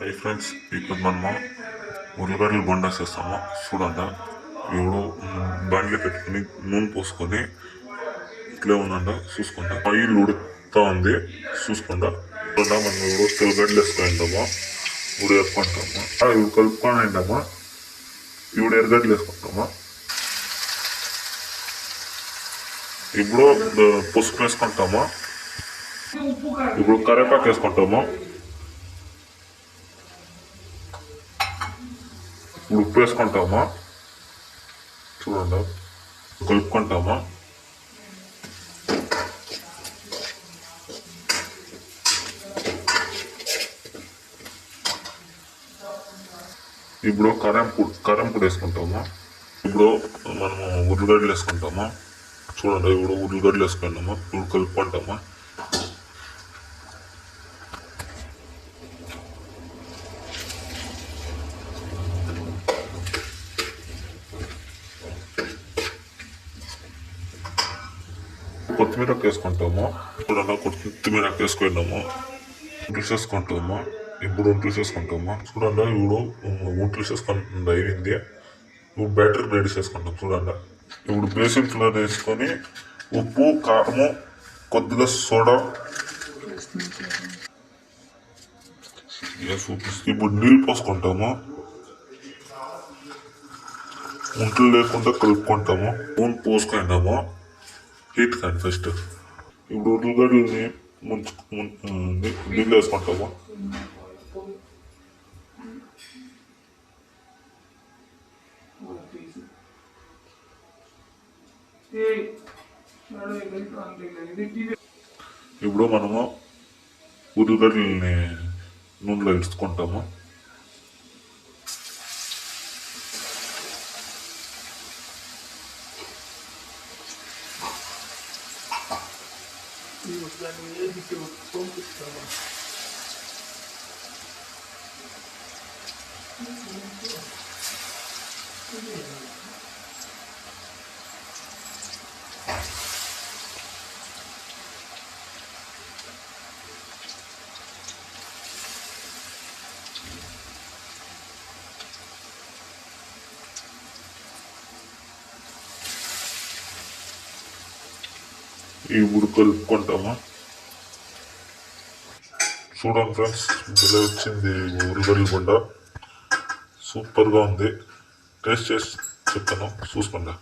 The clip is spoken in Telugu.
హై ఫ్రెండ్స్, ఇప్పుడు మనము ఉర్లగడ్డలు బొండా చేస్తాము. చూడండి, ఇప్పుడు బండ్లు పెట్టుకుని నూనె పోసుకొని ఇట్లే ఉందంట చూసుకుంటా. ఆయిల్ ఉడుకుతా ఉంది చూసుకుంటా. మనం ఇప్పుడు తెల్లగడ్డలు వేసుకుంటాము. ఇప్పుడు వేసుకుంటాము. ఇప్పుడు కలుపుకొని అయిందమ్మా. ఇప్పుడు ఎర్రగడ్డలు వేసుకుంటామా. ఇప్పుడు పసుపు వేసుకుంటాము. ఇప్పుడు కరివేపాకు వేసుకుంటాము. ఇప్పుడు ఉప్పు వేసుకుంటామా. చూడండి, కలుపుకుంటామా. ఇప్పుడు కారం పొడి వేసుకుంటామా. ఇప్పుడు మనము ఉల్లిగడ్డలు వేసుకుంటామా. చూడండి, ఇప్పుడు ఉల్లిగడ్డలు వేసుకుంటామా. ఇప్పుడు కలుపుకుంటామా. కొత్తిమీర వేసుకుంటాము. చూడండి, కొత్తిమీర వేసుకున్నాము. ఒంట్లు చేసుకుంటాము. ఇప్పుడు ఒంట్లు చేసుకుంటాము. చూడండి, ఇప్పుడు ఒంట్లు చేసుకుంటుంది అయింది. ఇప్పుడు బ్యాటరీ రెడీ చేసుకుంటాం. చూడండి, ఇప్పుడు బేసిన్ ఫ్లోర్ వేసుకొని ఉప్పు, కారము, కొద్దిగా సోడా ఇప్పుడు నీళ్ళు పోసుకుంటాము. ఒంట్లు లేకుండా కలుపుకుంటాము. నూనె పోసుకుంటాము. హీట్ కానీ ఫస్ట్ ఇప్పుడు ఉల్లిగడ్డలని నీళ్ళు వేసుకుంటాము. ఇప్పుడు మనము ఉల్లిగడ్డలని నూనెలో ఇడుచుకుంటాము. ఇప్పుడు కలుపుకుంటాము. చూడండి ఫ్రెండ్స్, ఇలా వచ్చింది ఉల్లిగడ్డల బొండ. సూపర్గా ఉంది. టేస్ట్ చేసి చెప్తాను, చూసుకోండి.